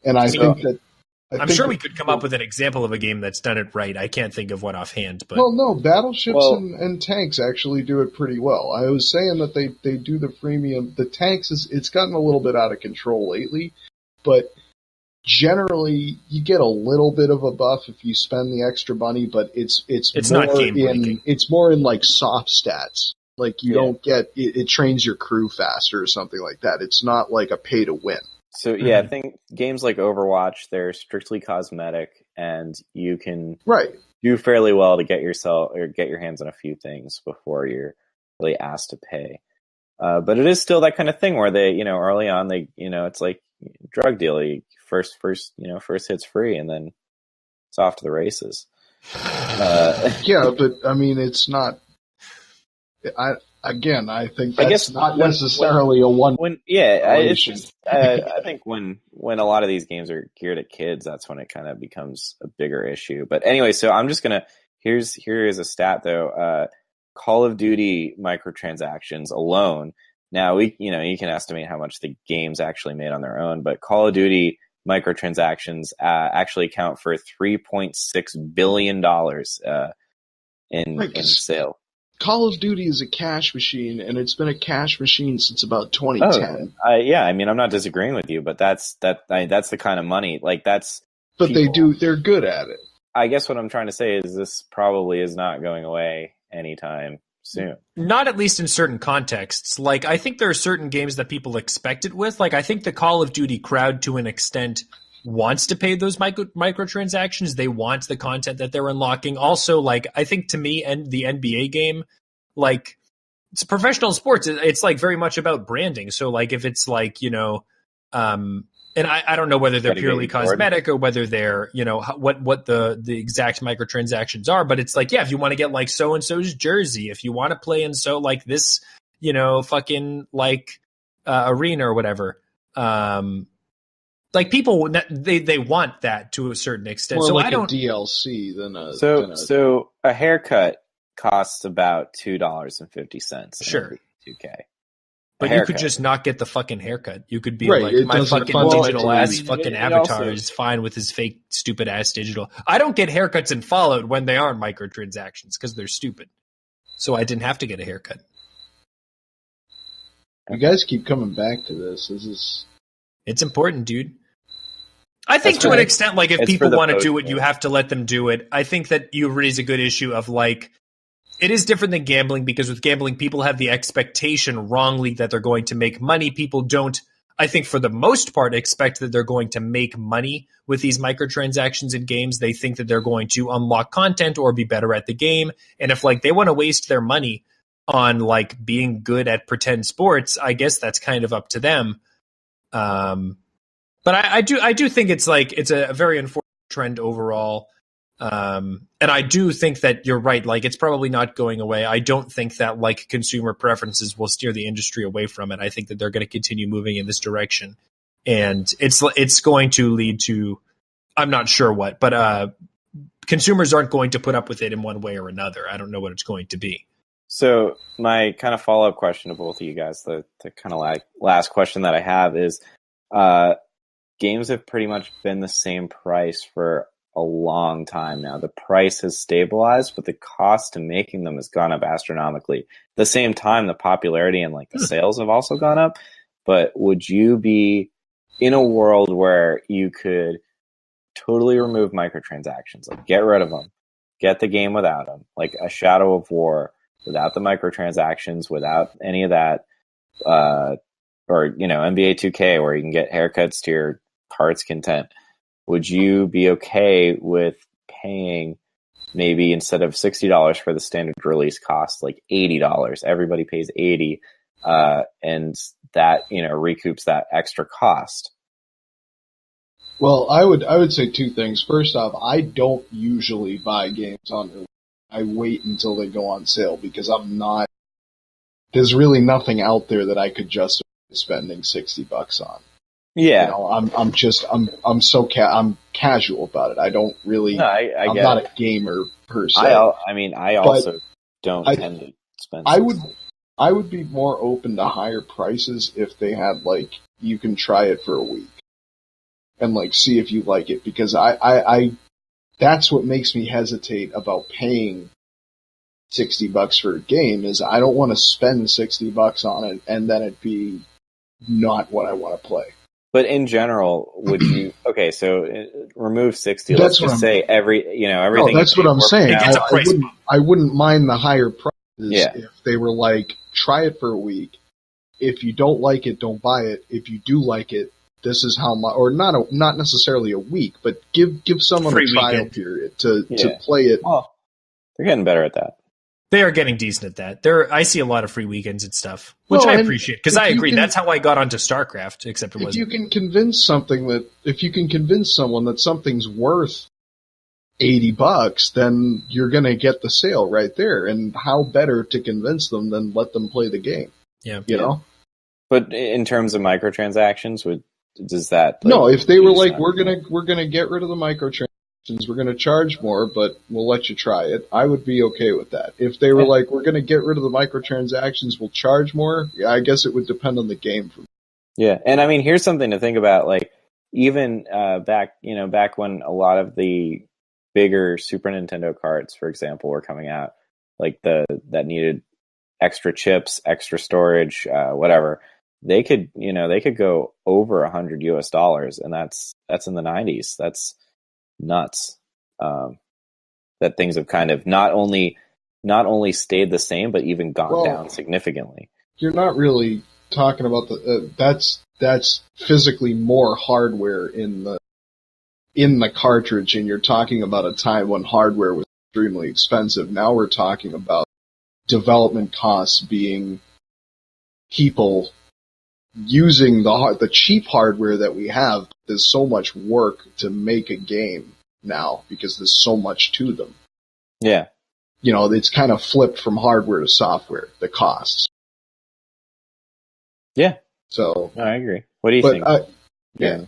And I'm sure we could come up with an example of a game that's done it right. I can't think of one offhand. But well, no, battleships and tanks actually do it pretty well. I was saying that they do the freemium. The tanks it's gotten a little bit out of control lately, but generally you get a little bit of a buff if you spend the extra money, but it's more not game breaking. It's more in soft stats. You don't get it trains your crew faster or something like that. It's not like a pay to win. So I think games like Overwatch, they're strictly cosmetic, and you can do fairly well to get your hands on a few things before you're really asked to pay. But it is still that kind of thing where they, early on, it's like drug deal. First hit's free, and then it's off to the races. Yeah, but I mean, it's not. I think that's not necessarily a one. It's just. I think when a lot of these games are geared at kids, that's when it kind of becomes a bigger issue. But anyway, so I'm just gonna. Here is a stat though. Call of Duty microtransactions alone. Now you can estimate how much the games actually made on their own, but Call of Duty microtransactions actually account for $3.6 billion in sale. Call of Duty is a cash machine, and it's been a cash machine since about 2010. I mean, I'm not disagreeing with you, but that's the kind of money. But they're good at it. I guess what I'm trying to say is this probably is not going away anytime soon. Not at least in certain contexts. Like, I think there are certain games that people expect it with. Like, I think the Call of Duty crowd, to an extent, wants to pay those microtransactions. They want the content that they're unlocking. Also, like, I think to me, and the NBA game, like, it's professional sports. It's like very much about branding. So, like, if it's like, and I don't know whether they're purely cosmetic or whether they're, what the exact microtransactions are, but it's like, yeah, if you want to get like so-and-so's jersey, if you want to play in so like this, fucking like arena or whatever, like people, they want that to a certain extent. More so like I don't a DLC than a so a haircut costs about $2.50. Sure. 2K. But you could just not get the fucking haircut. You could be right, like, my fucking digital ass fucking avatar also is fine with his fake stupid ass digital. I don't get haircuts in Fallout when they aren't microtransactions because they're stupid. So I didn't have to get a haircut. You guys keep coming back to this. It's important, dude. I think to an extent, like, if people want to do it, you have to let them do it. I think that you raise a good issue of, like, it is different than gambling because with gambling, people have the expectation wrongly that they're going to make money. People don't, I think for the most part, expect that they're going to make money with these microtransactions in games. They think that they're going to unlock content or be better at the game. And if like they want to waste their money on like being good at pretend sports, I guess that's kind of up to them. But I do think it's like, it's a very unfortunate trend overall. And I do think that you're right. Like, it's probably not going away. I don't think that like consumer preferences will steer the industry away from it. I think that they're going to continue moving in this direction, and it's going to lead to, I'm not sure what, but consumers aren't going to put up with it in one way or another. I don't know what it's going to be. So my kind of follow-up question to both of you guys, the kind of like last question that I have is, games have pretty much been the same price for a long time now. The price has stabilized, but the cost to making them has gone up astronomically. At the same time, the popularity and like the sales have also gone up. But would you be in a world where you could totally remove microtransactions, like get rid of them, get the game without them, like a Shadow of War without the microtransactions, without any of that, or NBA 2K where you can get haircuts to your heart's content? Would you be okay with paying maybe instead of $60 for the standard release cost, like $80? Everybody pays $80, and that recoups that extra cost. Well, I would say two things. First off, I don't usually buy games on release. I wait until they go on sale because there's really nothing out there that I could justify spending $60 on. Yeah, I'm casual about it. I don't really. No, I'm not a gamer per se. I also don't tend to spend. I would be more open to higher prices if they had like you can try it for a week and like see if you like it, because I that's what makes me hesitate about paying $60 for a game is I don't want to spend $60 on it and then it be not what I want to play. But in general, would you? Okay, so remove 60. Let's just say everything. No, that's what I'm saying. I wouldn't mind the higher prices if they were like, try it for a week. If you don't like it, don't buy it. If you do like it, this is how much. Or not necessarily a week, but give someone a trial period to play it. Well, they're getting better at that. They are getting decent at that. I see a lot of free weekends and stuff, which I appreciate because I agree. That's how I got onto StarCraft. Except if you can convince someone that something's worth $80, then you're going to get the sale right there. And how better to convince them than let them play the game? Yeah, you know. But in terms of microtransactions, does that? No, if they were like, we're gonna get rid of the microtransactions. We're going to charge more, but we'll let you try it. I would be okay with that. If they were like, we're going to get rid of the microtransactions, we'll charge more, I guess it would depend on the game for me. Yeah, and I mean, here's something to think about. Like, even back when a lot of the bigger Super Nintendo carts, for example, were coming out, like that needed extra chips, extra storage, whatever. They could go over $100 and that's in the 90s. That's nuts. That things have kind of not only not only stayed the same, but even gone Well, down significantly. You're not really talking about that's physically more hardware in the cartridge, and you're talking about a time when hardware was extremely expensive. Now we're talking about development costs being people using the cheap hardware that we have. There's so much work to make a game now because there's so much to them. Yeah. It's kind of flipped from hardware to software, the costs. Yeah. So I agree. What do you think? Yeah.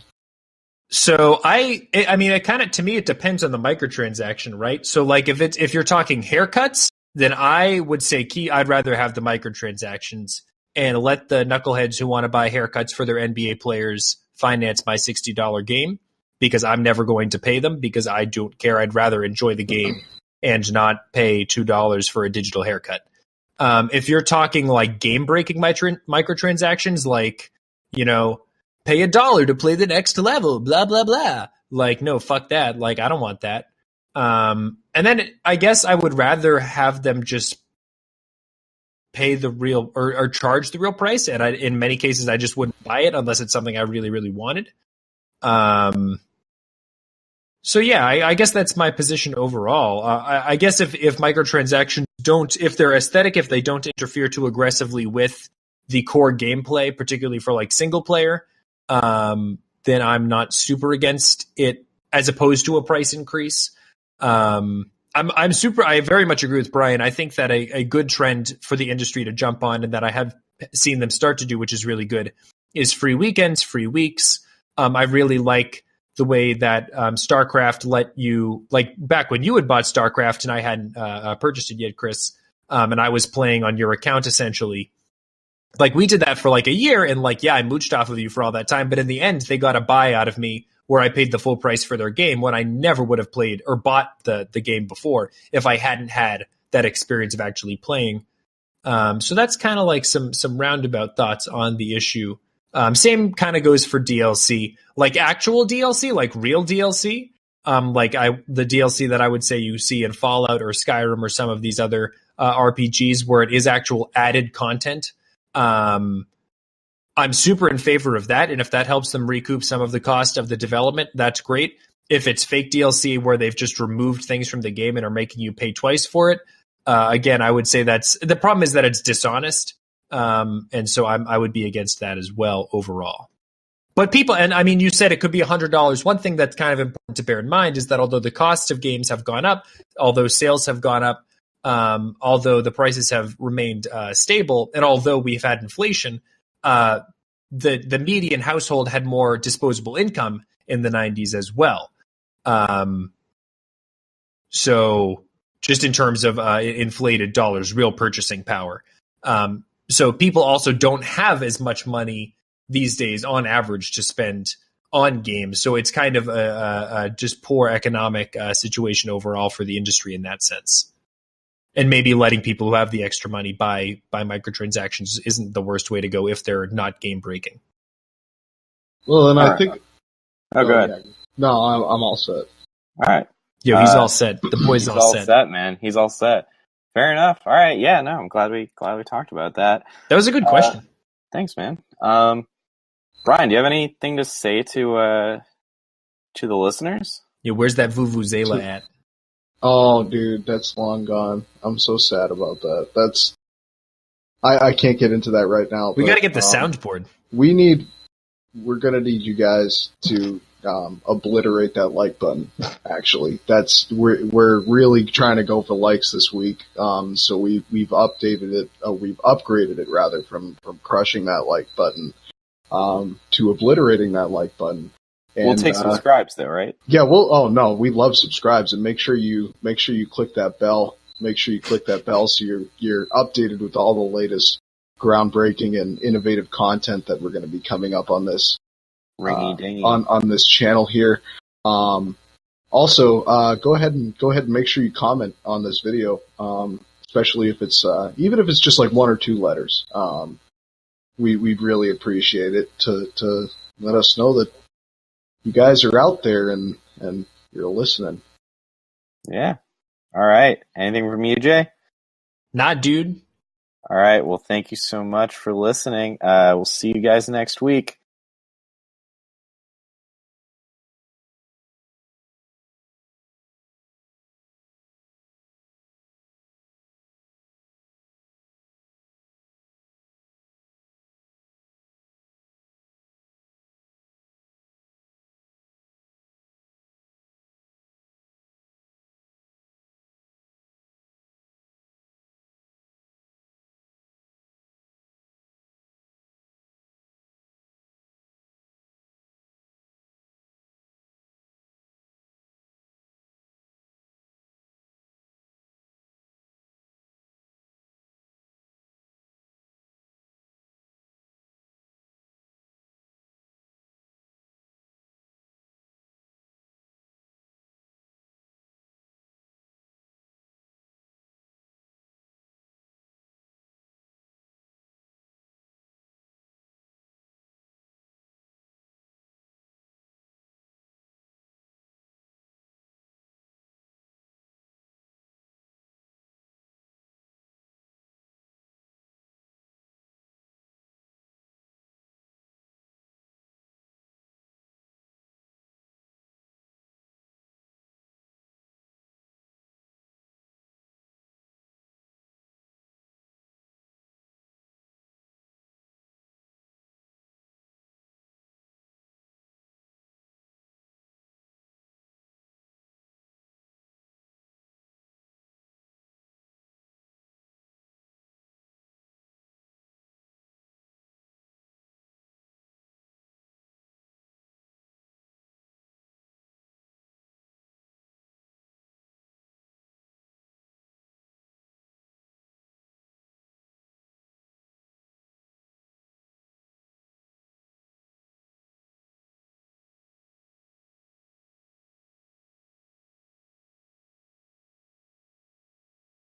So I mean, to me, it depends on the microtransaction, right? So like if you're talking haircuts, then I would say I'd rather have the microtransactions and let the knuckleheads who want to buy haircuts for their NBA players finance my $60 game, because I'm never going to pay them because I don't care. I'd rather enjoy the game and not pay $2 for a digital haircut. If you're talking like game-breaking microtransactions, like, pay $1 to play the next level, blah, blah, blah. Like, no, fuck that. Like, I don't want that. And then I guess I would rather have them just pay the real or charge the real price. And in many cases, I just wouldn't buy it unless it's something I really, really wanted. So yeah, I guess that's my position overall. I guess if microtransactions if they're aesthetic, if they don't interfere too aggressively with the core gameplay, particularly for like single player, then I'm not super against it as opposed to a price increase. I very much agree with Brian. I think that a good trend for the industry to jump on, and that I have seen them start to do, which is really good, is free weekends, free weeks. I really like the way that StarCraft let you, like back when you had bought StarCraft and I hadn't purchased it yet, Chris, and I was playing on your account essentially. Like we did that for like a year, and like, yeah, I mooched off of you for all that time, but in the end, they got a buy out of me where I paid the full price for their game when I never would have played or bought the game before if I hadn't had that experience of actually playing. So that's kind of like some roundabout thoughts on the issue. Same kind of goes for DLC, like actual DLC, like real DLC. The DLC that I would say you see in Fallout or Skyrim or some of these other RPGs where it is actual added content. I'm super in favor of that, and if that helps them recoup some of the cost of the development, that's great. If it's fake DLC where they've just removed things from the game and are making you pay twice for it, again, I would say the problem is that it's dishonest, and so I would be against that as well overall. But people, and I mean, you said it could be $100. One thing that's kind of important to bear in mind is that although the costs of games have gone up, although sales have gone up, although the prices have remained stable, and although we've had inflation, the median household had more disposable income in the 90s as well. So just in terms of inflated dollars, real purchasing power. So people also don't have as much money these days on average to spend on games. So it's kind of a just poor economic situation overall for the industry in that sense. And maybe letting people who have the extra money buy microtransactions isn't the worst way to go if they're not game breaking. Well, then I think. Oh, go ahead. Yeah. No, I'm all set. All right. Yo, he's all set. The boy's he's all set. Man. He's all set. Fair enough. All right. Yeah. No, I'm glad we talked about that. That was a good question. Thanks, man. Brian, do you have anything to say to the listeners? Yeah. Where's that vuvuzela at? Oh, dude, that's long gone. I'm so sad about that. That's I can't get into that right now. We got to get the soundboard. We're gonna need you guys to obliterate that like button. Actually, we're really trying to go for likes this week. So we've updated it. We've upgraded it rather from crushing that like button to obliterating that like button. And, we'll take subscribes though, right? Yeah, we love subscribes, and make sure you click that bell. Make sure you click that bell so you're updated with all the latest groundbreaking and innovative content that we're going to be coming up on this on this channel here. Also, go ahead and make sure you comment on this video, especially if it's even if it's just like 1 or 2 letters. We'd really appreciate it to let us know that you guys are out there and you're listening. Yeah. All right. Anything from you, Jay? Not, dude. All right. Well, thank you so much for listening. We'll see you guys next week.